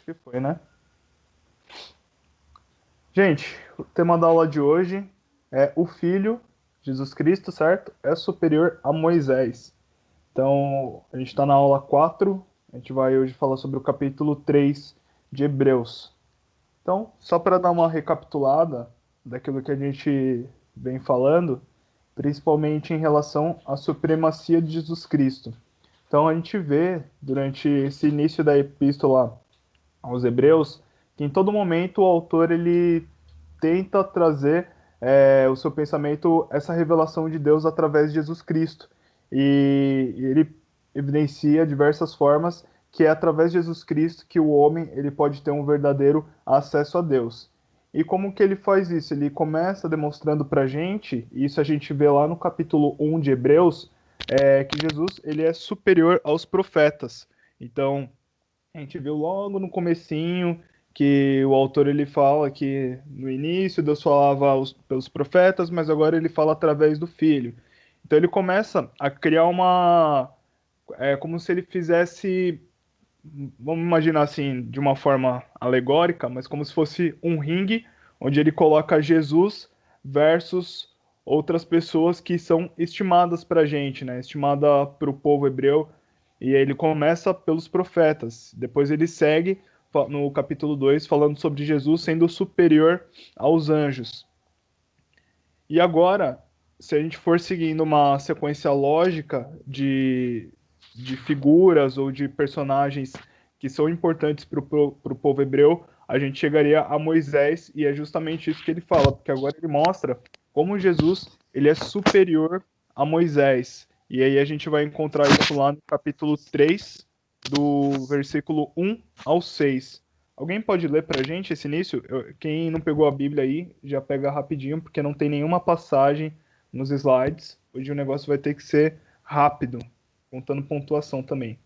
que foi, né? Gente, o tema da aula de hoje é o Filho, Jesus Cristo, certo? É superior a Moisés. Então, a gente está na aula 4. A gente vai hoje falar sobre o capítulo 3 de Hebreus. Então, só para dar uma recapitulada daquilo que a gente vem falando, principalmente em relação à supremacia de Jesus Cristo. Então, a gente vê durante esse início da epístola aos Hebreus que em todo momento o autor ele tenta trazer o seu pensamento, essa revelação de Deus através de Jesus Cristo. E ele evidencia diversas formas que é através de Jesus Cristo que o homem ele pode ter um verdadeiro acesso a Deus. E como que ele faz isso? Ele começa demonstrando para a gente, e isso a gente vê lá no capítulo 1 de Hebreus, que Jesus ele é superior aos profetas. Então, a gente viu logo no comecinho que o autor ele fala que no início Deus falava pelos profetas, mas agora ele fala através do Filho. Então ele começa a criar como se ele fizesse, vamos imaginar assim, de uma forma alegórica, mas como se fosse um ringue onde ele coloca Jesus versus outras pessoas que são estimadas para a gente, né? Estimada para o povo hebreu. E aí ele começa pelos profetas. Depois ele segue no capítulo 2 falando sobre Jesus sendo superior aos anjos. E agora, se a gente for seguindo uma sequência lógica de figuras ou de personagens que são importantes para o povo hebreu, a gente chegaria a Moisés, e é justamente isso que ele fala, porque agora ele mostra como Jesus ele é superior a Moisés. E aí a gente vai encontrar isso lá no capítulo 3, do versículo 1 ao 6. Alguém pode ler pra gente esse início? Quem não pegou a Bíblia aí, já pega rapidinho, porque não tem nenhuma passagem nos slides. Hoje o negócio vai ter que ser rápido, contando pontuação também.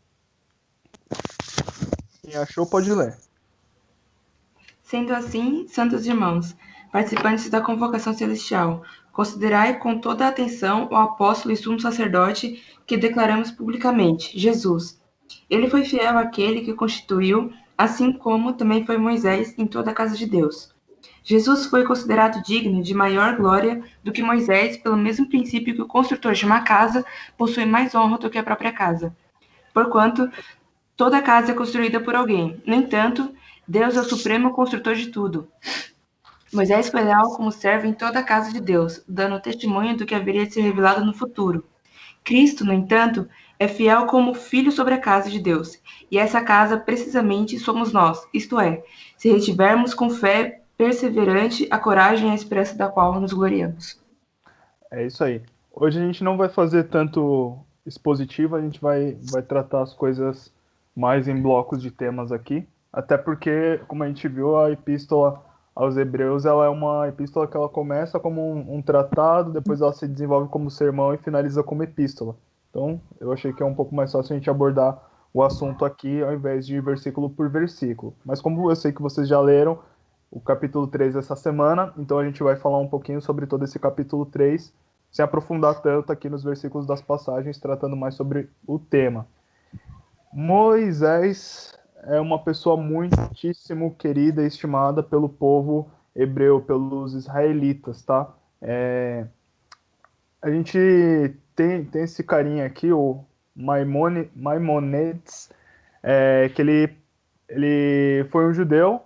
Quem achou, pode ler. Sendo assim, santos irmãos, participantes da convocação celestial, considerai com toda a atenção o apóstolo e sumo sacerdote que declaramos publicamente, Jesus. Ele foi fiel àquele que constituiu, assim como também foi Moisés em toda a casa de Deus. Jesus foi considerado digno de maior glória do que Moisés, pelo mesmo princípio que o construtor de uma casa possui mais honra do que a própria casa. Porquanto toda casa é construída por alguém. No entanto, Deus é o supremo construtor de tudo. Moisés foi leal como servo em toda a casa de Deus, dando testemunho do que haveria de ser revelado no futuro. Cristo, no entanto, é fiel como filho sobre a casa de Deus. E essa casa, precisamente, somos nós, isto é, se retivermos com fé perseverante a coragem e a esperança da qual nos gloriamos. É isso aí. Hoje a gente não vai fazer tanto expositivo, a gente vai tratar as coisas mais em blocos de temas aqui. Até porque, como a gente viu, a epístola aos Hebreus, ela é uma epístola que ela começa como um tratado, depois ela se desenvolve como sermão e finaliza como epístola. Então, eu achei que é um pouco mais fácil a gente abordar o assunto aqui, ao invés de versículo por versículo. Mas como eu sei que vocês já leram o capítulo 3 essa semana, então a gente vai falar um pouquinho sobre todo esse capítulo 3 sem aprofundar tanto aqui nos versículos das passagens, tratando mais sobre o tema. Moisés é uma pessoa muitíssimo querida e estimada pelo povo hebreu, pelos israelitas, tá? A gente tem esse carinha aqui, o Maimonides, que ele foi um judeu,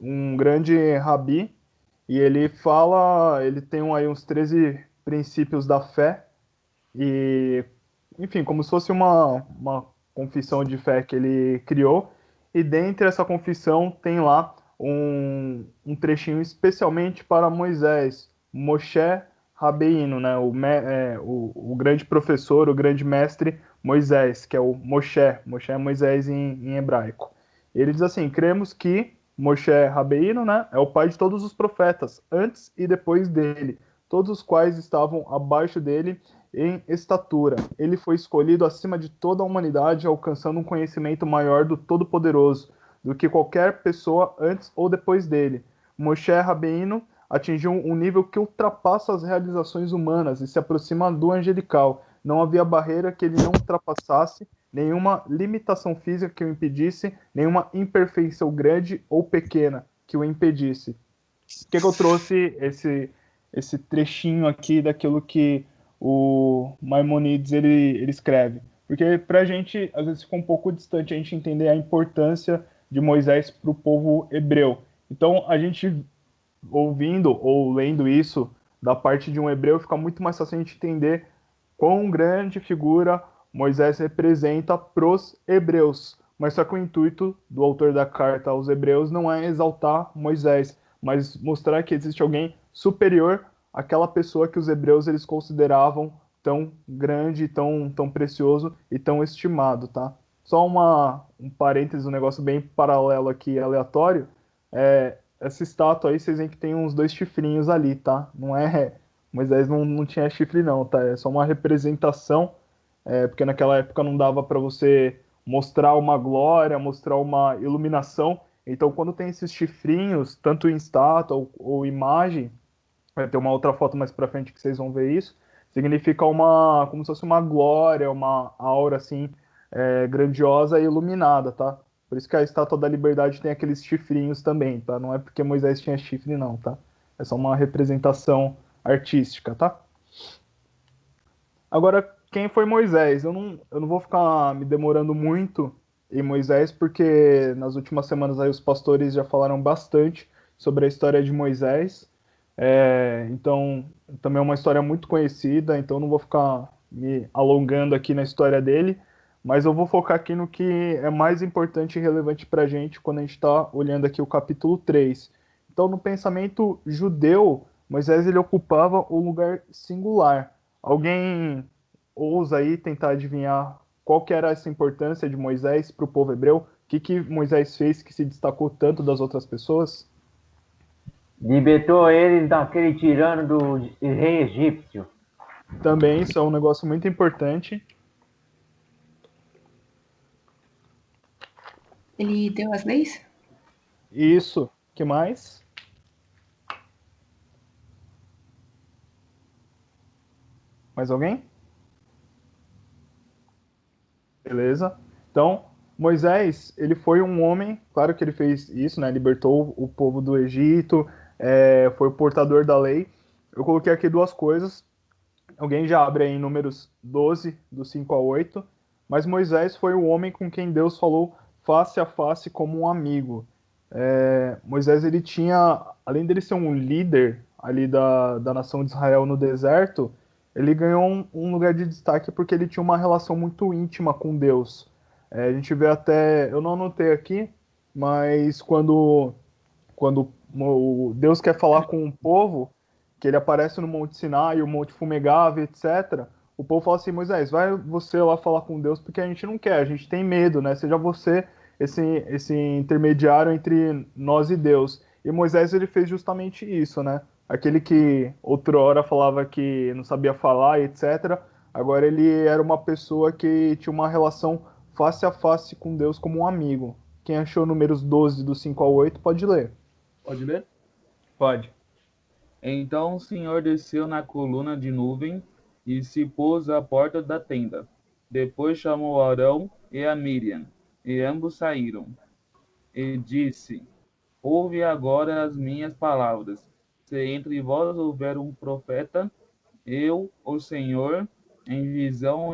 um grande rabi, e ele fala, ele tem aí uns 13 princípios da fé, e, enfim, como se fosse uma confissão de fé que ele criou, e dentre essa confissão tem lá um trechinho especialmente para Moisés, Moshe Rabbeinu, né? O grande professor, o grande mestre Moisés, que é o Moshe. Moshe é Moisés em hebraico. Ele diz assim: cremos que Moshe Rabbeinu, né, é o pai de todos os profetas, antes e depois dele, todos os quais estavam abaixo dele em estatura. Ele foi escolhido acima de toda a humanidade, alcançando um conhecimento maior do Todo-Poderoso do que qualquer pessoa antes ou depois dele. Moshe Rabbeinu atingiu um nível que ultrapassa as realizações humanas e se aproxima do angelical. Não havia barreira que ele não ultrapassasse nenhuma limitação física que o impedisse, nenhuma imperfeição grande ou pequena que o impedisse. Por que eu trouxe esse trechinho aqui daquilo que o Maimonides ele escreve? Porque para a gente, às vezes, fica um pouco distante a gente entender a importância de Moisés para o povo hebreu. Então, a gente ouvindo ou lendo isso da parte de um hebreu, fica muito mais fácil a gente entender quão grande figura Moisés representa pros hebreus. Mas só que o intuito do autor da carta aos hebreus não é exaltar Moisés, mas mostrar que existe alguém superior àquela pessoa que os hebreus eles consideravam tão grande, tão precioso e tão estimado, tá? Só um parênteses, um negócio bem paralelo aqui, aleatório. Essa estátua aí, vocês veem que tem uns dois chifrinhos ali, tá? Não é. Moisés não tinha chifre, não, tá? É só uma representação, porque naquela época não dava para você mostrar uma glória, mostrar uma iluminação. Então, quando tem esses chifrinhos, tanto em estátua ou imagem, vai ter uma outra foto mais para frente que vocês vão ver isso, significa como se fosse uma glória, uma aura assim, grandiosa e iluminada, tá? Por isso que a Estátua da Liberdade tem aqueles chifrinhos também, tá? Não é porque Moisés tinha chifre, não, tá? É só uma representação artística, tá? Agora, quem foi Moisés? Eu não vou ficar me demorando muito em Moisés, porque nas últimas semanas aí os pastores já falaram bastante sobre a história de Moisés. Então, também é uma história muito conhecida, então não vou ficar me alongando aqui na história dele, mas eu vou focar aqui no que é mais importante e relevante para a gente quando a gente está olhando aqui o capítulo 3. Então, no pensamento judeu, Moisés ele ocupava um lugar singular. Alguém ousa aí tentar adivinhar qual que era essa importância de Moisés para o povo hebreu? O que Moisés fez que se destacou tanto das outras pessoas? Libertou eles daquele tirano do rei egípcio. Também isso é um negócio muito importante. Ele deu as leis? Isso. Que mais? Mais alguém? Beleza. Então, Moisés, ele foi um homem, claro que ele fez isso, né? Libertou o povo do Egito, foi o portador da lei. Eu coloquei aqui duas coisas. Alguém já abre aí em Números 12, do 5 a 8. Mas Moisés foi o homem com quem Deus falou face a face como um amigo. Moisés, ele tinha, além dele ser um líder ali da nação de Israel no deserto, ele ganhou um lugar de destaque porque ele tinha uma relação muito íntima com Deus. A gente vê até, eu não anotei aqui, mas quando o Deus quer falar com o povo, que ele aparece no Monte Sinai, o Monte Fumegava, etc. O povo fala assim, Moisés, vai você lá falar com Deus, porque a gente não quer, a gente tem medo, né? Seja você esse intermediário entre nós e Deus. E Moisés, ele fez justamente isso, né? Aquele que outrora falava que não sabia falar, etc. Agora ele era uma pessoa que tinha uma relação face a face com Deus como um amigo. Quem achou números 12 do 5 ao 8 pode ler. Pode ler? Pode. Então o Senhor desceu na coluna de nuvem e se pôs à porta da tenda. Depois chamou Arão e a Miriam, e ambos saíram. E disse: Ouve agora as minhas palavras. Se entre vós houver um profeta, eu, o Senhor, em visão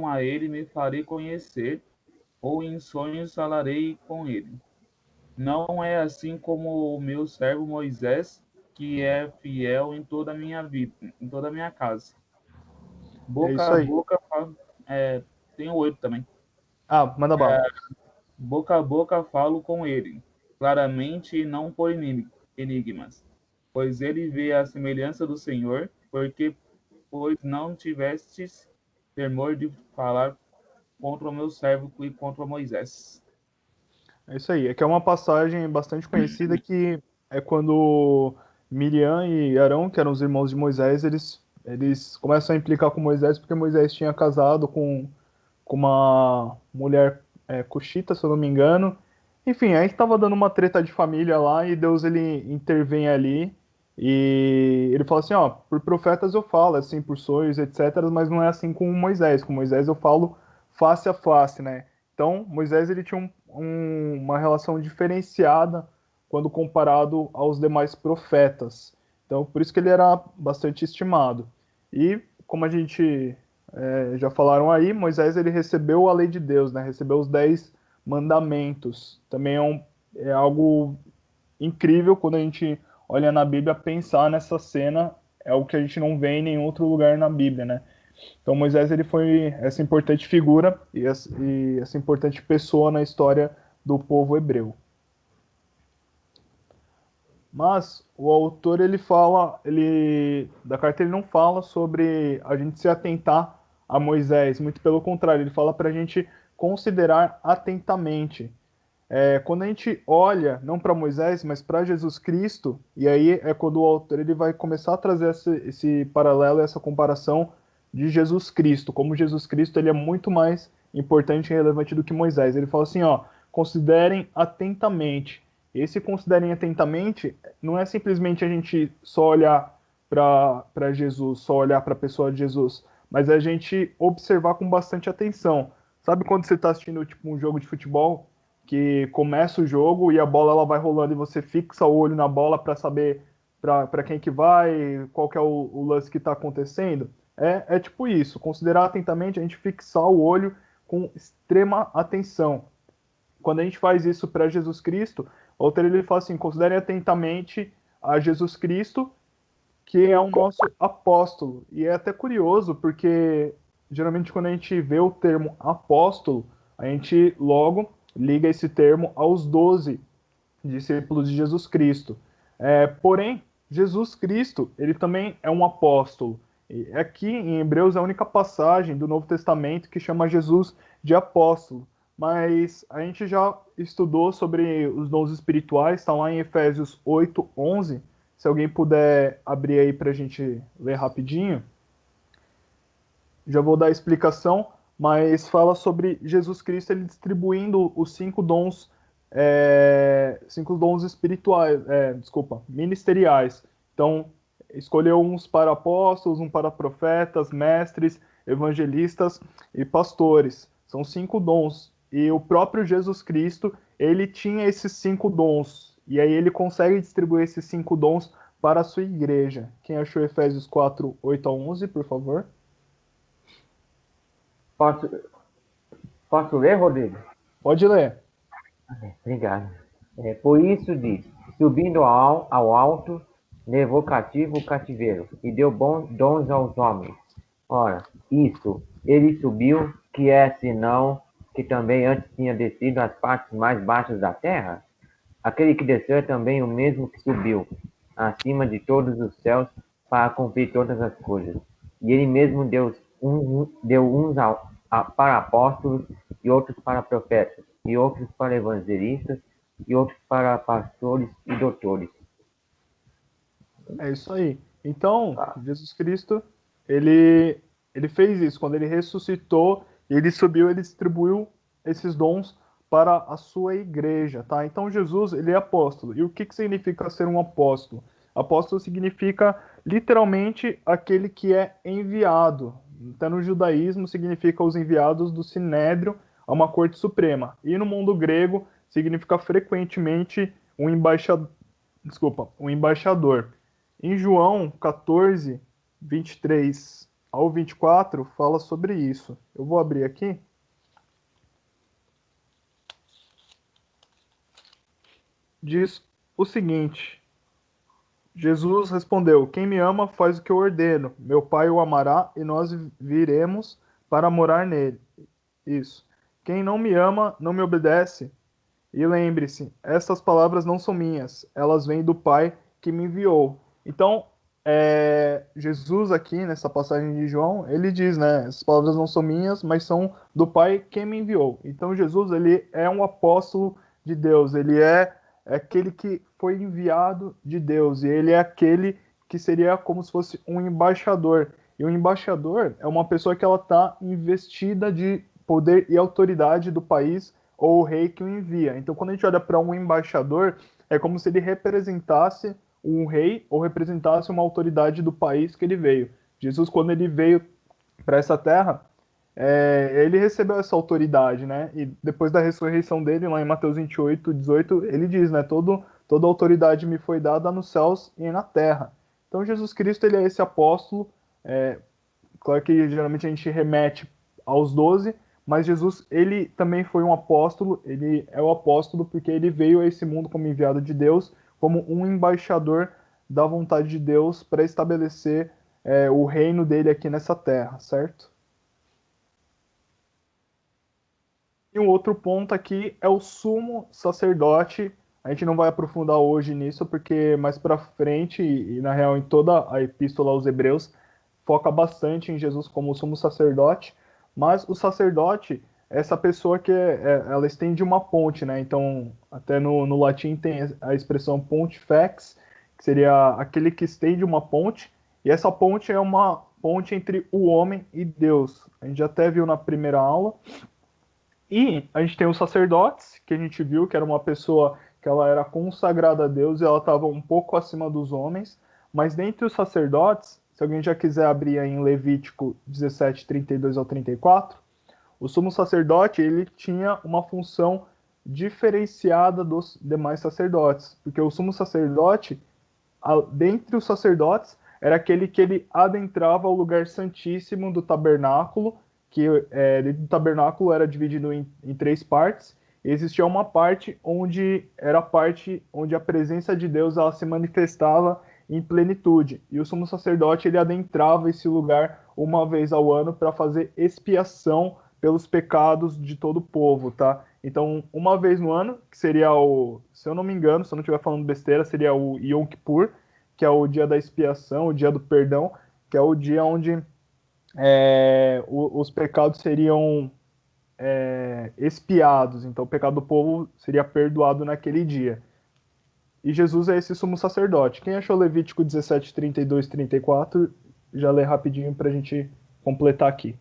a ele me farei conhecer, ou em sonhos falarei com ele. Não é assim como o meu servo Moisés, que é fiel em toda a minha vida, em toda a minha casa. É Boca isso a aí. boca, tem o 8 também. Ah, manda bala. Boca a boca falo com ele, claramente e não por enigmas. Pois ele vê a semelhança do Senhor, pois não tivestes temor de falar contra o meu servo e contra Moisés. É isso aí. É que é uma passagem bastante conhecida que é quando Miriam e Arão, que eram os irmãos de Moisés, eles começam a implicar com Moisés porque Moisés tinha casado com uma mulher cuxita, se eu não me engano. Enfim, aí estava dando uma treta de família lá e Deus ele intervém ali E ele fala assim, ó, por profetas eu falo, assim, por sonhos, etc, mas não é assim com Moisés. Com Moisés eu falo face a face, né? Então, Moisés ele tinha uma relação diferenciada quando comparado aos demais profetas. Então, por isso que ele era bastante estimado. E, como a gente já falaram aí, Moisés ele recebeu a lei de Deus, né? Recebeu os 10 mandamentos. Também é algo incrível quando a gente olha na Bíblia, pensar nessa cena é o que a gente não vê em nenhum outro lugar na Bíblia, né? Então Moisés ele foi essa importante figura e essa importante pessoa na história do povo hebreu. Mas o autor ele fala, ele da carta ele não fala sobre a gente se atentar a Moisés, muito pelo contrário, ele fala para a gente considerar atentamente. Quando a gente olha não para Moisés, mas para Jesus Cristo, e aí é quando o autor ele vai começar a trazer esse paralelo, essa comparação de Jesus Cristo, como Jesus Cristo ele é muito mais importante e relevante do que Moisés. Ele fala assim, ó, considerem atentamente. Esse considerem atentamente não é simplesmente a gente só olhar para Jesus, só olhar para a pessoa de Jesus, mas é a gente observar com bastante atenção. Sabe quando você está assistindo tipo um jogo de futebol que começa o jogo e a bola ela vai rolando e você fixa o olho na bola para saber para quem que vai, qual que é o lance que está acontecendo? É tipo isso, considerar atentamente, a gente fixar o olho com extrema atenção. Quando a gente faz isso para Jesus Cristo, o autor ele fala assim, considere atentamente a Jesus Cristo, que é o nosso apóstolo. E é até curioso, porque geralmente quando a gente vê o termo apóstolo, a gente logo liga esse termo aos 12 discípulos de Jesus Cristo. Porém, Jesus Cristo, ele também é um apóstolo. E aqui em Hebreus é a única passagem do Novo Testamento que chama Jesus de apóstolo. Mas a gente já estudou sobre os dons espirituais, está lá em Efésios 8:11. Se alguém puder abrir aí para a gente ler rapidinho. Já vou dar a explicação, mas fala sobre Jesus Cristo ele distribuindo os 5 dons, 5 dons espirituais, ministeriais. Então, escolheu uns para apóstolos, um para profetas, mestres, evangelistas e pastores. São 5 dons. E o próprio Jesus Cristo, ele tinha esses 5 dons. E aí ele consegue distribuir esses 5 dons para a sua igreja. Quem achou Efésios 4:8-11, por favor? Posso ler, Rodrigo? Pode ler. Obrigado. Por isso diz, subindo ao alto, levou cativo o cativeiro, e deu bons dons aos homens. Ora, isso, ele subiu, que é senão que também antes tinha descido às partes mais baixas da terra? Aquele que desceu é também o mesmo que subiu, acima de todos os céus, para cumprir todas as coisas. E ele mesmo deu uns para apóstolos, e outros para profetas, e outros para evangelistas, e outros para pastores e doutores. É isso aí. Então, Jesus Cristo, ele fez isso. Quando ele ressuscitou, ele subiu, ele distribuiu esses dons para a sua igreja, tá? Então, Jesus, ele é apóstolo. E o que significa ser um apóstolo? Apóstolo significa, literalmente, aquele que é enviado. Então, no judaísmo, significa os enviados do Sinédrio a uma corte suprema. E no mundo grego, significa frequentemente um embaixador. Desculpa, um embaixador. Em João 14, 23 ao 24, fala sobre isso. Eu vou abrir aqui. Diz o seguinte: Jesus respondeu: Quem me ama faz o que eu ordeno. Meu Pai o amará e nós viremos para morar nele. Isso. Quem não me ama não me obedece. E lembre-se, essas palavras não são minhas, elas vêm do Pai que me enviou. Então, Jesus aqui, nessa passagem de João, ele diz, né, essas palavras não são minhas, mas são do Pai que me enviou. Então, Jesus, ele é um apóstolo de Deus, ele é aquele que foi enviado de Deus, e ele é aquele que seria como se fosse um embaixador. E o embaixador é uma pessoa que ela está investida de poder e autoridade do país ou o rei que o envia. Então, quando a gente olha para um embaixador, é como se ele representasse um rei ou representasse uma autoridade do país que ele veio. Jesus, quando ele veio para essa terra, ele recebeu essa autoridade, né? E depois da ressurreição dele, lá em Mateus 28, 18, ele diz, né? Toda autoridade me foi dada nos céus e na terra. Então, Jesus Cristo, ele é esse apóstolo. Claro que geralmente a gente remete aos 12, mas Jesus, ele também foi um apóstolo. Ele é o apóstolo porque ele veio a esse mundo como enviado de Deus, como um embaixador da vontade de Deus para estabelecer o reino dele aqui nessa terra, certo? E um outro ponto aqui é o sumo sacerdote. A gente não vai aprofundar hoje nisso, porque mais para frente, e na real em toda a epístola aos Hebreus, foca bastante em Jesus como o sumo sacerdote. Mas o sacerdote é essa pessoa que ela estende uma ponte, né? Então, até no latim tem a expressão pontifex, que seria aquele que estende uma ponte. E essa ponte é uma ponte entre o homem e Deus. A gente até viu na primeira aula. E a gente tem os sacerdotes, que a gente viu que era uma pessoa que ela era consagrada a Deus e ela estava um pouco acima dos homens. Mas dentre os sacerdotes, se alguém já quiser abrir aí em Levítico 17, 32 ao 34, o sumo sacerdote ele tinha uma função diferenciada dos demais sacerdotes. Porque o sumo sacerdote, dentre os sacerdotes, era aquele que ele adentrava o lugar santíssimo do tabernáculo, que dentro do tabernáculo era dividido em três partes. E existia uma parte onde era a parte onde a presença de Deus ela se manifestava em plenitude. E o sumo sacerdote ele adentrava esse lugar uma vez ao ano para fazer expiação pelos pecados de todo o povo, tá? Então, uma vez no ano, que seria se eu não me engano, se eu não estiver falando besteira, seria o Yom Kippur, que é o dia da expiação, o dia do perdão, que é o dia onde os pecados seriam expiados. Então, o pecado do povo seria perdoado naquele dia. E Jesus é esse sumo sacerdote. Quem achou Levítico 17, 32, 34, já lê rapidinho para a gente completar aqui.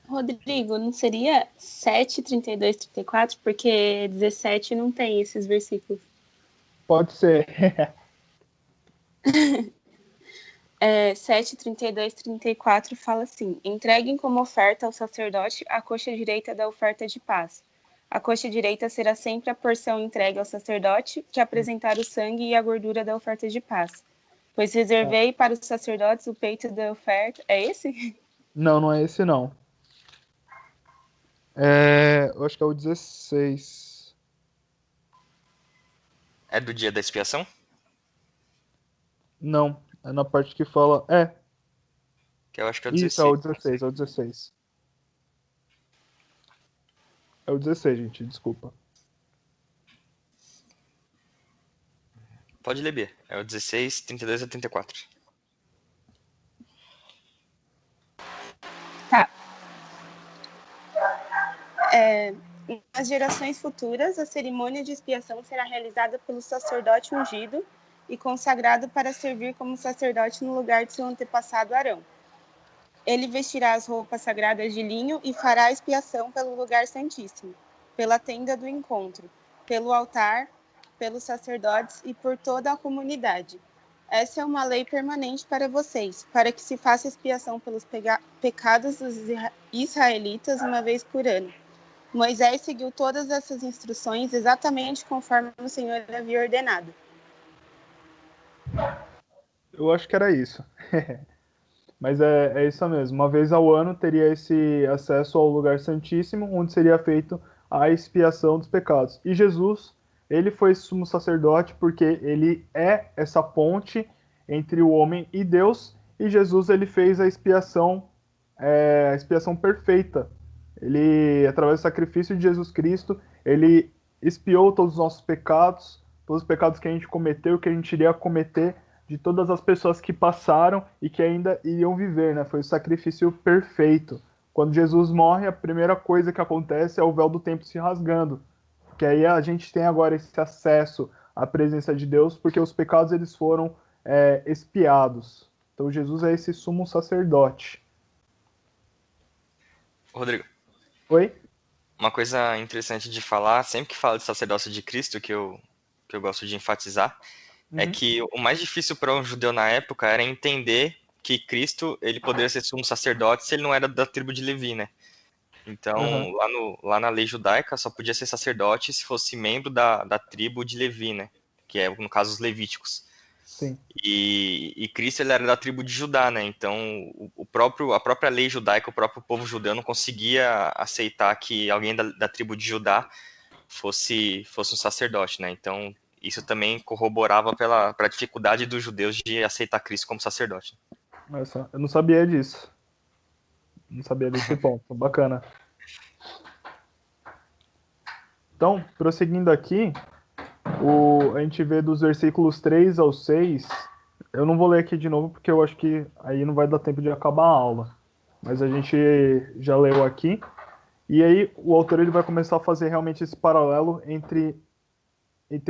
Rodrigo, não seria 7, 32, 34? Porque 17 não tem esses versículos. Pode ser. 7, 32, 34 fala assim: entreguem como oferta ao sacerdote a coxa direita da oferta de paz. A coxa direita será sempre a porção entregue ao sacerdote que apresentar o sangue e a gordura da oferta de paz. Pois reservei para os sacerdotes o peito da oferta. É esse? Não, não é esse não. Eu acho que é o 16. É do dia da expiação? Não, é na parte que fala. Que eu acho que é o Isso, é o 16. 16, é o 16. É o 16, gente, desculpa. Pode ler, Bia. É o 16, 32 a 34. Tá. Nas gerações futuras, a cerimônia de expiação será realizada pelo sacerdote ungido e consagrado para servir como sacerdote no lugar de seu antepassado Arão. Ele vestirá as roupas sagradas de linho e fará a expiação pelo lugar santíssimo, pela tenda do encontro, pelo altar, pelos sacerdotes e por toda a comunidade. Essa é uma lei permanente para vocês, para que se faça expiação pelos pecados dos israelitas uma vez por ano. Moisés seguiu todas essas instruções exatamente conforme o Senhor havia ordenado. Eu acho que era isso. Mas é isso mesmo. Uma vez ao ano teria esse acesso ao lugar santíssimo, onde seria feito a expiação dos pecados. E Jesus, ele foi sumo sacerdote porque ele é essa ponte entre o homem e Deus. E Jesus, ele fez a expiação perfeita. Ele, através do sacrifício de Jesus Cristo, ele expiou todos os nossos pecados, todos os pecados que a gente cometeu, que a gente iria cometer, de todas as pessoas que passaram e que ainda iriam viver, né? Foi o sacrifício perfeito. Quando Jesus morre, a primeira coisa que acontece é o véu do templo se rasgando, que aí a gente tem agora esse acesso à presença de Deus, porque os pecados eles foram expiados. Então Jesus é esse sumo sacerdote. Rodrigo, Oi? uma coisa interessante de falar, sempre que fala de sacerdócio de Cristo, que eu que eu gosto de enfatizar, é Uhum. que o mais difícil para um judeu na época era entender que Cristo ele poderia ser sumo sacerdote se ele não era da tribo de Levi, né? Então, Aham. lá na lei judaica, só podia ser sacerdote se fosse membro da tribo de Levi, né? Que é, no caso, os levíticos. Sim. E Cristo ele era da tribo de Judá, né? Então, a própria lei judaica, o próprio povo judeu não conseguia aceitar que alguém da tribo de Judá fosse um sacerdote, né? Então, isso também corroborava pela dificuldade dos judeus de aceitar Cristo como sacerdote. Eu não sabia disso. Não sabia desse ponto. Bacana. Então, prosseguindo aqui, a gente vê dos versículos 3 ao 6. Eu não vou ler aqui de novo porque eu acho que aí não vai dar tempo de acabar a aula. Mas a gente já leu aqui. E aí o autor ele vai começar a fazer realmente esse paralelo entre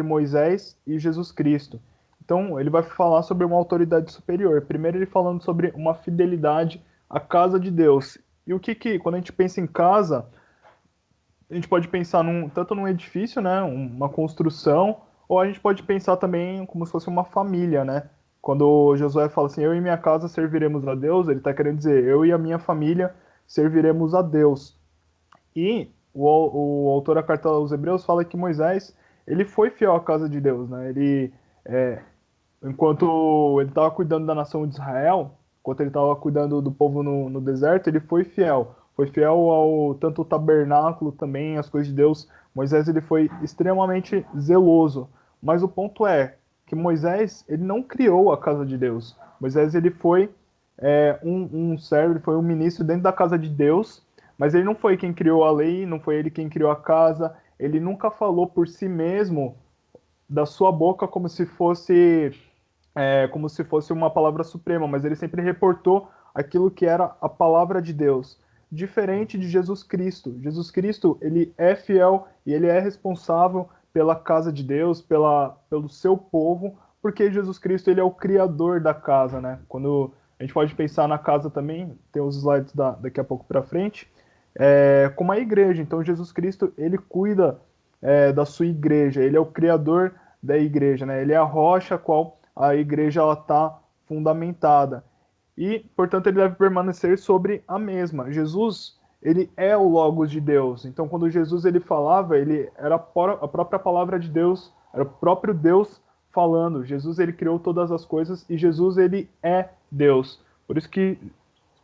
Moisés e Jesus Cristo. Então, ele vai falar sobre uma autoridade superior. Primeiro, ele falando sobre uma fidelidade à casa de Deus. E quando a gente pensa em casa, a gente pode pensar tanto num edifício, né, uma construção, ou a gente pode pensar também como se fosse uma família, né? Quando Josué fala assim, eu e minha casa serviremos a Deus, ele está querendo dizer, eu e a minha família serviremos a Deus. E o autor da carta aos Hebreus fala que Moisés, ele foi fiel à casa de Deus, né? Enquanto ele estava cuidando da nação de Israel, enquanto ele estava cuidando do povo no deserto, ele foi fiel. Foi fiel ao tanto o tabernáculo também, as coisas de Deus. Moisés ele foi extremamente zeloso. Mas o ponto é que Moisés ele não criou a casa de Deus. Moisés ele foi um servo, ele foi um ministro dentro da casa de Deus, mas ele não foi quem criou a lei, não foi ele quem criou a casa. Ele nunca falou por si mesmo da sua boca como se fosse uma palavra suprema, mas ele sempre reportou aquilo que era a palavra de Deus. Diferente de Jesus Cristo. Jesus Cristo, ele é fiel e ele é responsável pela casa de Deus, pelo seu povo, porque Jesus Cristo, ele é o criador da casa, né? Quando a gente pode pensar na casa também, tem os slides daqui a pouco para frente, como a igreja. Então, Jesus Cristo, ele cuida da sua igreja, ele é o criador da igreja, né? Ele é a rocha a qual a igreja está fundamentada. E, portanto, ele deve permanecer sobre a mesma. Jesus, ele é o Logos de Deus. Então, quando Jesus ele falava, ele era a própria palavra de Deus, era o próprio Deus falando. Jesus, ele criou todas as coisas e Jesus, ele é Deus. Por isso que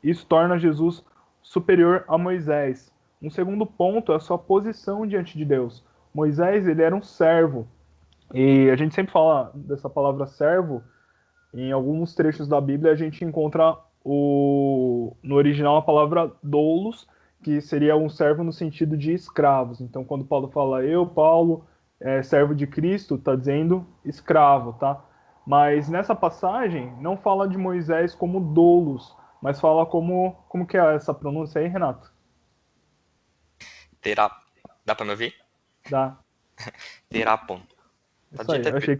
isso torna Jesus superior a Moisés. Um segundo ponto é a sua posição diante de Deus. Moisés, ele era um servo. E a gente sempre fala dessa palavra servo. Em alguns trechos da Bíblia a gente encontra no original a palavra doulos, que seria um servo no sentido de escravos. Então, quando Paulo fala eu, Paulo, servo de Cristo, está dizendo escravo, tá? Mas nessa passagem não fala de Moisés como doulos, mas fala como que é essa pronúncia aí, Renato? Terá. Dá para me ouvir? Dá. Terapon. Isso aí, eu achei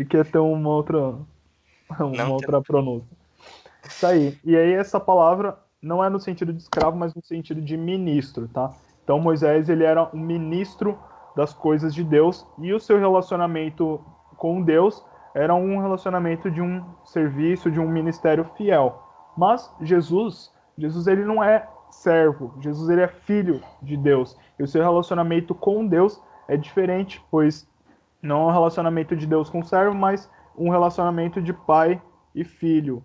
que ia ter uma outra Não, pronúncia. Isso aí. E aí essa palavra não é no sentido de escravo, mas no sentido de ministro, tá? Então Moisés, ele era um ministro das coisas de Deus e o seu relacionamento com Deus era um relacionamento de um serviço, de um ministério fiel. Mas Jesus ele não é servo, Jesus ele é filho de Deus. E o seu relacionamento com Deus é diferente, pois não é um relacionamento de Deus com servo, mas um relacionamento de pai e filho.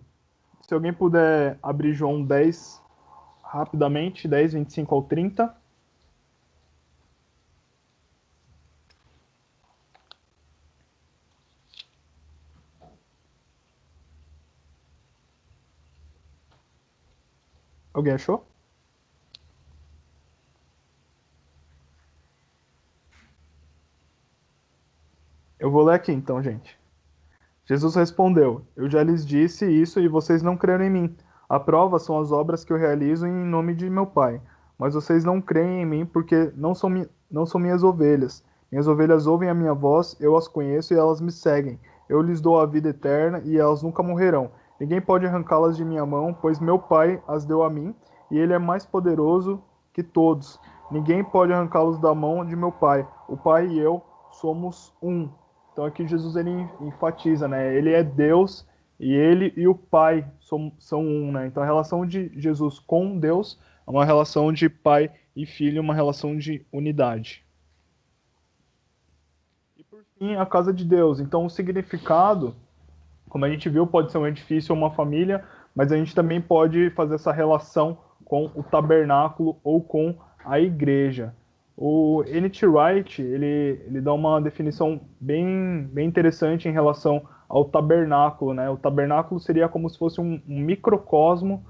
Se alguém puder abrir João 10 rapidamente, 10, 25 ao 30. Alguém achou? Eu vou ler aqui então, gente. Jesus respondeu: Eu já lhes disse isso e vocês não creram em mim. A prova são as obras que eu realizo em nome de meu Pai. Mas vocês não creem em mim porque não são minhas ovelhas. Minhas ovelhas ouvem a minha voz, eu as conheço e elas me seguem. Eu lhes dou a vida eterna e elas nunca morrerão. Ninguém pode arrancá-las de minha mão, pois meu Pai as deu a mim e ele é mais poderoso que todos. Ninguém pode arrancá-los da mão de meu Pai. O Pai e eu somos um. Então aqui Jesus ele enfatiza, né? Ele é Deus e ele e o Pai são um, né? Então a relação de Jesus com Deus é uma relação de pai e filho, uma relação de unidade. E por fim, a casa de Deus. Então o significado, como a gente viu, pode ser um edifício ou uma família, mas a gente também pode fazer essa relação com o tabernáculo ou com a igreja. O N.T. Wright, ele dá uma definição bem interessante em relação ao tabernáculo, né? O tabernáculo seria como se fosse um microcosmos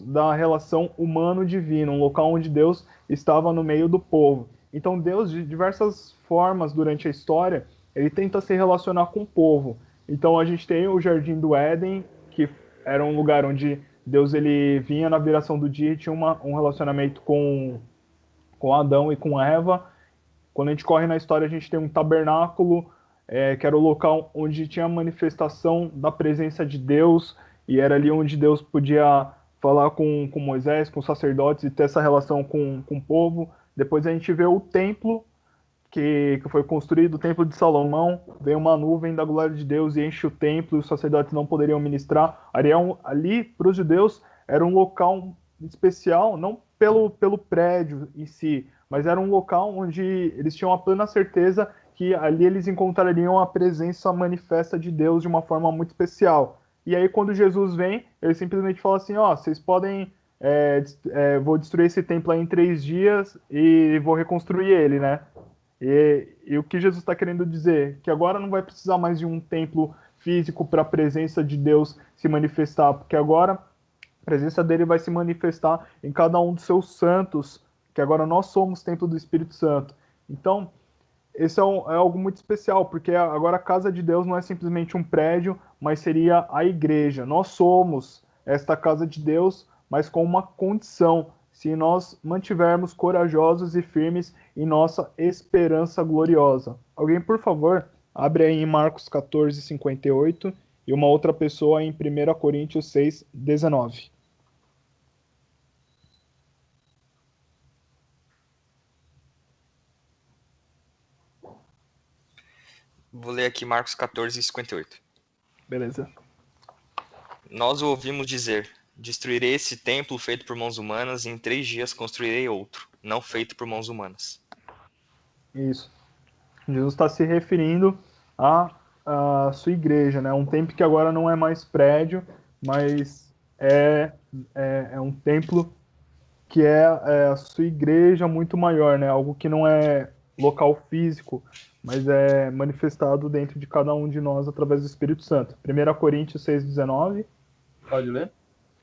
da relação humano-divino, um local onde Deus estava no meio do povo. Então Deus, de diversas formas durante a história, ele tenta se relacionar com o povo. Então a gente tem o Jardim do Éden, que era um lugar onde Deus ele vinha na viração do dia e tinha um relacionamento com Adão e com Eva. Quando a gente corre na história, a gente tem um tabernáculo, que era o local onde tinha a manifestação da presença de Deus, e era ali onde Deus podia falar com Moisés, com os sacerdotes, e ter essa relação com o povo. Depois a gente vê o templo, que foi construído, o templo de Salomão, veio uma nuvem da glória de Deus e enche o templo, e os sacerdotes não poderiam ministrar. Ali, para os judeus, era um local especial, não pelo prédio em si, mas era um local onde eles tinham a plena certeza que ali eles encontrariam a presença manifesta de Deus de uma forma muito especial. E aí, quando Jesus vem, ele simplesmente fala assim, vocês podem... vou destruir esse templo aí em 3 dias e vou reconstruir ele, né? E o que Jesus está querendo dizer? Que agora não vai precisar mais de um templo físico para a presença de Deus se manifestar, porque agora a presença dele vai se manifestar em cada um dos seus santos, que agora nós somos templo do Espírito Santo. Então, esse é algo muito especial, porque agora a casa de Deus não é simplesmente um prédio, mas seria a igreja. Nós somos esta casa de Deus, mas com uma condição: se nós mantivermos corajosos e firmes em nossa esperança gloriosa. Alguém, por favor, abre aí em Marcos 14, 58 e uma outra pessoa em 1 Coríntios 6, 19. Vou ler aqui Marcos 14, 58. Beleza. Nós o ouvimos dizer: destruirei esse templo feito por mãos humanas e em 3 dias construirei outro, não feito por mãos humanas. Isso. Jesus está se referindo à sua igreja, né? Um templo que agora não é mais prédio, mas é um templo que é a sua igreja muito maior, né? Algo que não é local físico, mas é manifestado dentro de cada um de nós através do Espírito Santo. 1 Coríntios 6,19. Pode ler?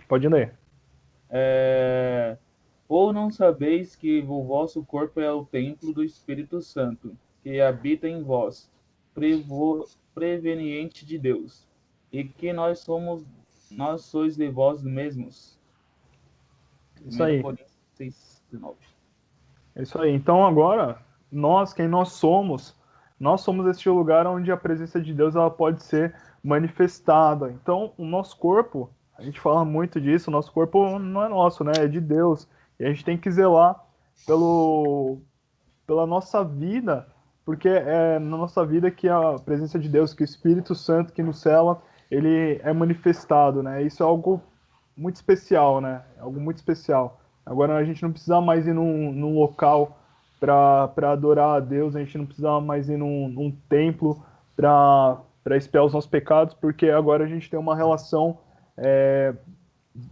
Pode ler. Ou não sabeis que o vosso corpo é o templo do Espírito Santo, que habita em vós, preveniente de Deus, e que nós sois de vós mesmos. Isso aí. 1 Coríntios 6:19. É isso aí. Então agora, quem nós somos este lugar onde a presença de Deus ela pode ser manifestada. Então, o nosso corpo, a gente fala muito disso, o nosso corpo não é nosso, né? É de Deus. E a gente tem que zelar pela nossa vida, porque é na nossa vida que a presença de Deus, que o Espírito Santo que nos cela, ele é manifestado, né? Isso é algo muito especial, né? Algo muito especial. Agora a gente não precisa mais ir num local para adorar a Deus, a gente não precisa mais ir num templo para expiar os nossos pecados, porque agora a gente tem uma relação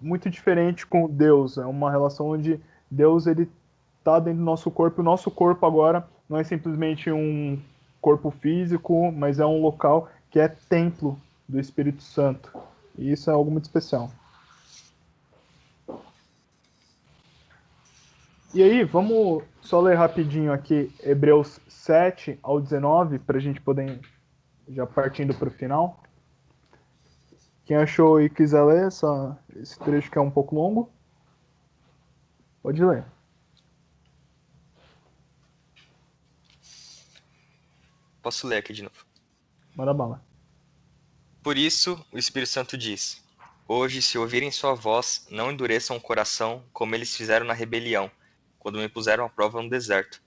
muito diferente com Deus. É uma relação onde Deus ele está dentro do nosso corpo. O nosso corpo agora não é simplesmente um corpo físico, mas é um local que é templo do Espírito Santo. E isso é algo muito especial. E aí, vamos só ler rapidinho aqui Hebreus 7 ao 19, para a gente poder já partindo para o final. Quem achou e quiser ler esse trecho que é um pouco longo, pode ler. Posso ler aqui de novo. Manda bala. Por isso, o Espírito Santo diz: hoje, se ouvirem sua voz, não endureçam o coração como eles fizeram na rebelião, quando me puseram à prova no deserto.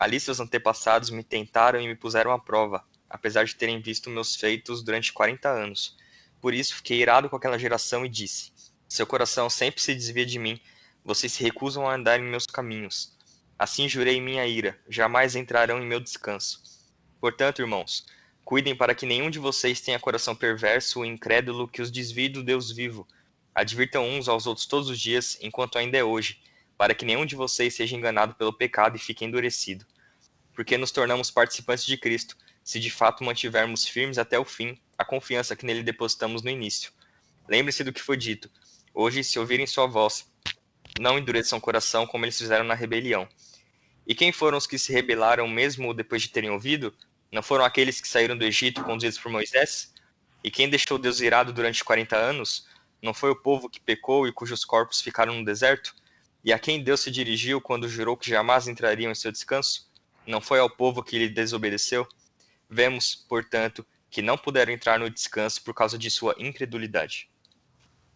Ali seus antepassados me tentaram e me puseram à prova, apesar de terem visto meus feitos durante 40 anos. Por isso fiquei irado com aquela geração e disse: seu coração sempre se desvia de mim, vocês se recusam a andar em meus caminhos. Assim jurei em minha ira, jamais entrarão em meu descanso. Portanto, irmãos, cuidem para que nenhum de vocês tenha coração perverso ou incrédulo que os desvie do Deus vivo. Advirtam uns aos outros todos os dias, enquanto ainda é hoje, para que nenhum de vocês seja enganado pelo pecado e fique endurecido. Porque nos tornamos participantes de Cristo, se de fato mantivermos firmes até o fim a confiança que nele depositamos no início. Lembre-se do que foi dito. Hoje, se ouvirem sua voz, não endureçam o coração como eles fizeram na rebelião. E quem foram os que se rebelaram mesmo depois de terem ouvido? Não foram aqueles que saíram do Egito conduzidos por Moisés? E quem deixou Deus irado durante 40 anos? Não foi o povo que pecou e cujos corpos ficaram no deserto? E a quem Deus se dirigiu quando jurou que jamais entrariam em seu descanso? Não foi ao povo que lhe desobedeceu? Vemos, portanto, que não puderam entrar no descanso por causa de sua incredulidade.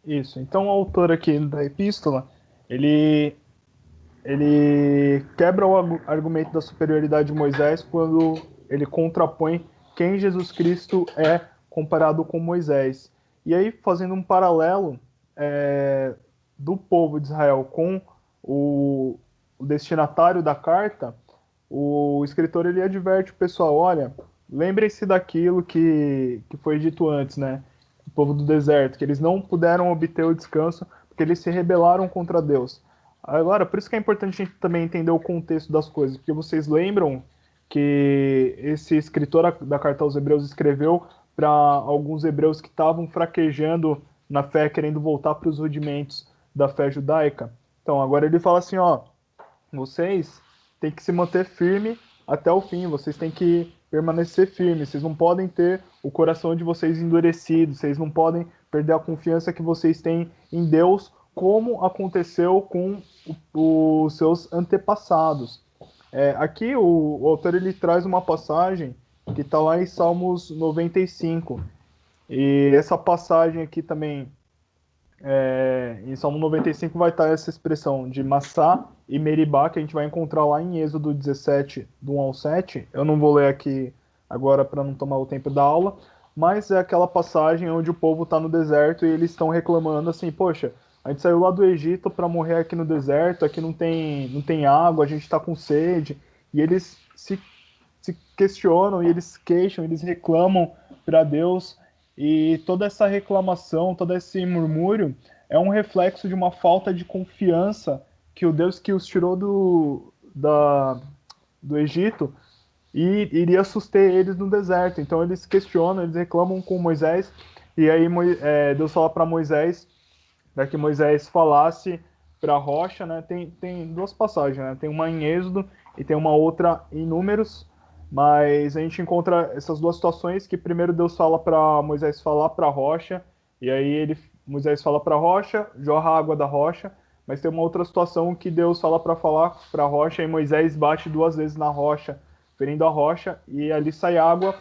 Isso. Então o autor aqui da epístola, ele quebra o argumento da superioridade de Moisés quando ele contrapõe quem Jesus Cristo é comparado com Moisés. E aí, fazendo um paralelo do povo de Israel com o destinatário da carta, o escritor ele adverte o pessoal: olha, lembrem-se daquilo que foi dito antes, né? O povo do deserto, que eles não puderam obter o descanso porque eles se rebelaram contra Deus. Agora, por isso que é importante a gente também entender o contexto das coisas, porque vocês lembram que esse escritor da carta aos Hebreus escreveu para alguns hebreus que estavam fraquejando na fé, querendo voltar para os rudimentos da fé judaica. Então, agora ele fala assim, ó, vocês têm que se manter firme até o fim, vocês têm que permanecer firmes, vocês não podem ter o coração de vocês endurecido, vocês não podem perder a confiança que vocês têm em Deus, como aconteceu com os seus antepassados. Aqui o autor ele traz uma passagem que está lá em Salmos 95. E essa passagem aqui também, em Salmo 95 vai estar essa expressão de Massá e Meribá, que a gente vai encontrar lá em Êxodo 17, do 1 ao 7. Eu não vou ler aqui agora para não tomar o tempo da aula, mas é aquela passagem onde o povo está no deserto e eles estão reclamando assim, poxa, a gente saiu lá do Egito para morrer aqui no deserto, aqui não tem água, a gente está com sede. E eles se questionam, e eles queixam, eles reclamam para Deus. E toda essa reclamação, todo esse murmúrio é um reflexo de uma falta de confiança que o Deus que os tirou do Egito iria suster eles no deserto. Então eles questionam, eles reclamam com Moisés. E aí Deus fala para Moisés para que Moisés falasse para a rocha, né? Tem duas passagens, né? Tem uma em Êxodo e tem uma outra em Números, mas a gente encontra essas duas situações que primeiro Deus fala para Moisés falar para a rocha, e aí Moisés fala para a rocha, jorra a água da rocha, mas tem uma outra situação que Deus fala para falar para a rocha e Moisés bate 2 vezes na rocha, ferindo a rocha, e ali sai água,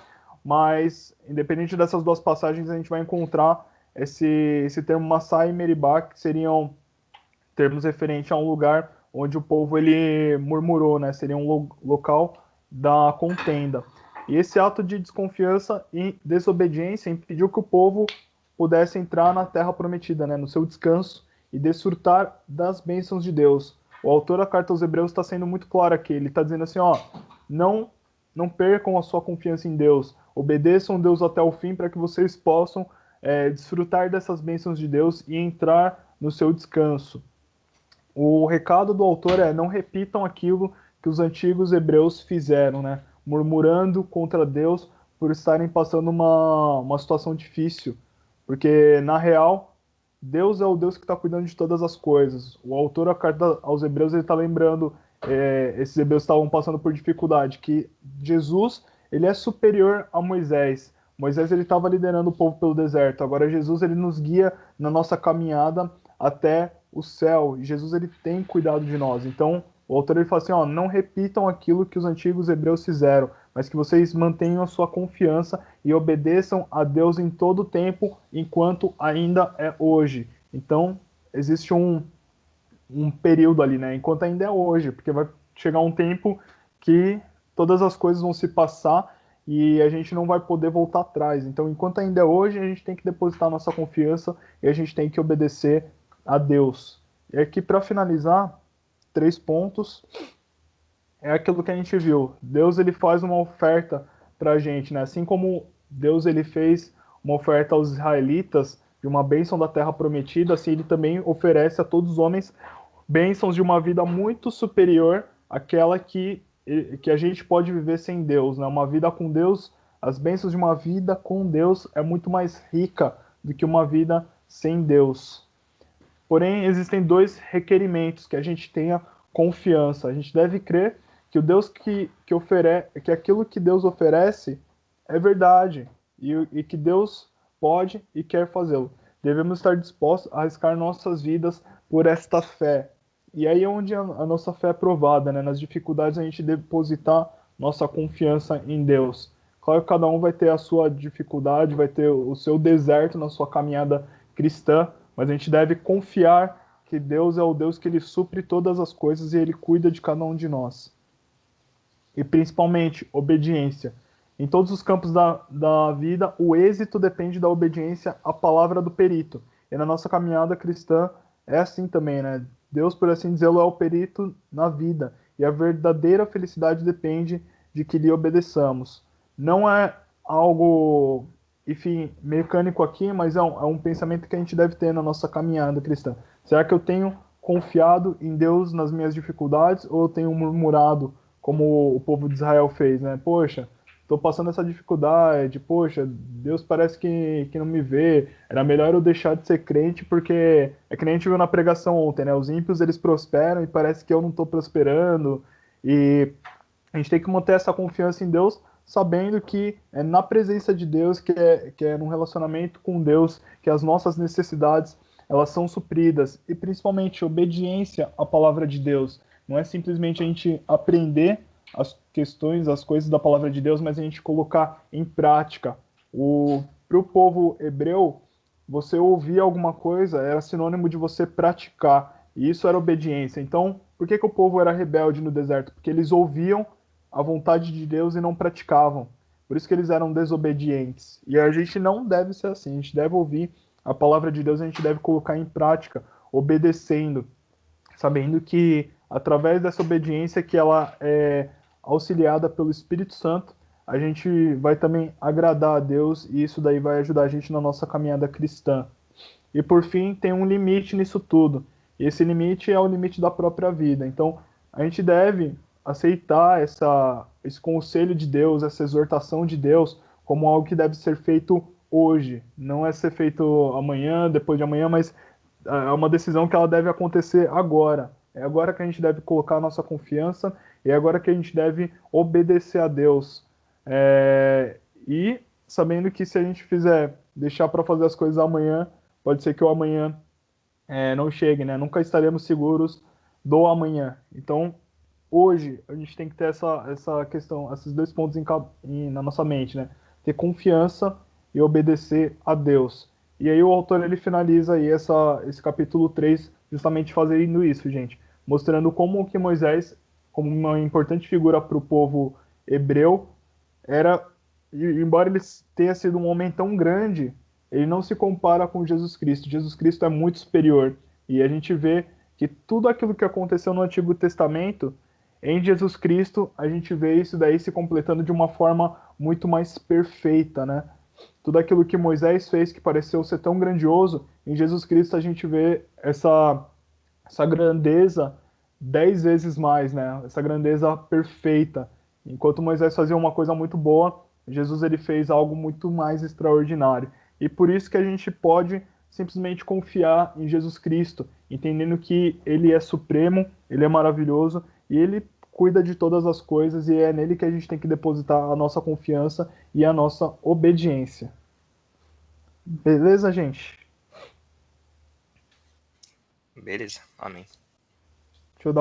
mas independente dessas duas passagens a gente vai encontrar esse termo Massá e Meribá, que seriam termos referentes a um lugar onde o povo ele murmurou, né? Seria um local da contenda. E esse ato de desconfiança e desobediência impediu que o povo pudesse entrar na terra prometida, né? No seu descanso e desfrutar das bênçãos de Deus. O autor da carta aos Hebreus está sendo muito claro aqui. Ele está dizendo assim, ó, não percam a sua confiança em Deus. Obedeçam Deus até o fim para que vocês possam desfrutar dessas bênçãos de Deus e entrar no seu descanso. O recado do autor é: não repitam aquilo que os antigos hebreus fizeram, né? Murmurando contra Deus por estarem passando uma situação difícil. Porque, na real, Deus é o Deus que está cuidando de todas as coisas. O autor da carta aos Hebreus está lembrando, esses hebreus estavam passando por dificuldade, que Jesus ele é superior a Moisés. Moisés ele estava liderando o povo pelo deserto. Agora Jesus ele nos guia na nossa caminhada até o céu. E Jesus ele tem cuidado de nós. Então o autor ele fala assim, ó, não repitam aquilo que os antigos hebreus fizeram, mas que vocês mantenham a sua confiança e obedeçam a Deus em todo o tempo, enquanto ainda é hoje. Então existe um período ali, né? Enquanto ainda é hoje, porque vai chegar um tempo que todas as coisas vão se passar e a gente não vai poder voltar atrás. Então, enquanto ainda é hoje, a gente tem que depositar nossa confiança e a gente tem que obedecer a Deus. E aqui, para finalizar, 3 pontos. É aquilo que a gente viu. Deus ele faz uma oferta para a gente, né? Assim como Deus ele fez uma oferta aos israelitas de uma bênção da terra prometida, assim ele também oferece a todos os homens bênçãos de uma vida muito superior àquela que a gente pode viver sem Deus, né? Uma vida com Deus, as bênçãos de uma vida com Deus é muito mais rica do que uma vida sem Deus. Porém, existem 2 requerimentos: que a gente tenha confiança. A gente deve crer que o Deus que aquilo que Deus oferece é verdade e que Deus pode e quer fazê-lo. Devemos estar dispostos a arriscar nossas vidas por esta fé. E aí é onde a nossa fé é provada, né? Nas dificuldades a gente depositar nossa confiança em Deus. Claro que cada um vai ter a sua dificuldade, vai ter o seu deserto na sua caminhada cristã, mas a gente deve confiar que Deus é o Deus que ele supre todas as coisas e ele cuida de cada um de nós. E principalmente, obediência. Em todos os campos da vida, o êxito depende da obediência à palavra do perito. E na nossa caminhada cristã é assim também, né? Deus, por assim dizer, é o perito na vida. E a verdadeira felicidade depende de que lhe obedeçamos. Não é algo, enfim, mecânico aqui, mas é um pensamento que a gente deve ter na nossa caminhada cristã. Será que eu tenho confiado em Deus nas minhas dificuldades ou eu tenho murmurado como o povo de Israel fez, né? Poxa, estou passando essa dificuldade, poxa, Deus parece que não me vê, era melhor eu deixar de ser crente porque é que nem a gente viu na pregação ontem, né? Os ímpios eles prosperam e parece que eu não estou prosperando e a gente tem que manter essa confiança em Deus, sabendo que é na presença de Deus, que é num relacionamento com Deus, que as nossas necessidades elas são supridas e principalmente obediência à palavra de Deus. Não é simplesmente a gente aprender as questões, as coisas da palavra de Deus, mas a gente colocar em prática. Para o povo hebreu, você ouvir alguma coisa era sinônimo de você praticar, e isso era obediência. Então, por que o povo era rebelde no deserto? Porque eles ouviam a vontade de Deus e não praticavam. Por isso que eles eram desobedientes. E a gente não deve ser assim. A gente deve ouvir a palavra de Deus, a gente deve colocar em prática, obedecendo, sabendo que através dessa obediência que ela é auxiliada pelo Espírito Santo, a gente vai também agradar a Deus e isso daí vai ajudar a gente na nossa caminhada cristã. E por fim, tem um limite nisso tudo. E esse limite é o limite da própria vida. Então, a gente deve aceitar esse conselho de Deus, essa exortação de Deus, como algo que deve ser feito hoje. Não é ser feito amanhã, depois de amanhã, mas é uma decisão que ela deve acontecer agora. É agora que a gente deve colocar a nossa confiança e é agora que a gente deve obedecer a Deus. E sabendo que se a gente deixar para fazer as coisas amanhã, pode ser que o amanhã não chegue, né? Nunca estaremos seguros do amanhã. Então, hoje, a gente tem que ter essa questão, esses 2 pontos na nossa mente, né? Ter confiança e obedecer a Deus. E aí o autor ele finaliza aí esse capítulo 3 justamente fazendo isso, gente. Mostrando como que Moisés, como uma importante figura para o povo hebreu, embora ele tenha sido um homem tão grande, ele não se compara com Jesus Cristo. Jesus Cristo é muito superior. E a gente vê que tudo aquilo que aconteceu no Antigo Testamento, em Jesus Cristo, a gente vê isso daí se completando de uma forma muito mais perfeita, né? Tudo aquilo que Moisés fez que pareceu ser tão grandioso, em Jesus Cristo a gente vê essa grandeza 10 vezes mais, né? Essa grandeza perfeita. Enquanto Moisés fazia uma coisa muito boa, Jesus ele fez algo muito mais extraordinário. E por isso que a gente pode simplesmente confiar em Jesus Cristo, entendendo que ele é supremo, ele é maravilhoso e ele cuida de todas as coisas e é nele que a gente tem que depositar a nossa confiança e a nossa obediência. Beleza, gente? Beleza, amém.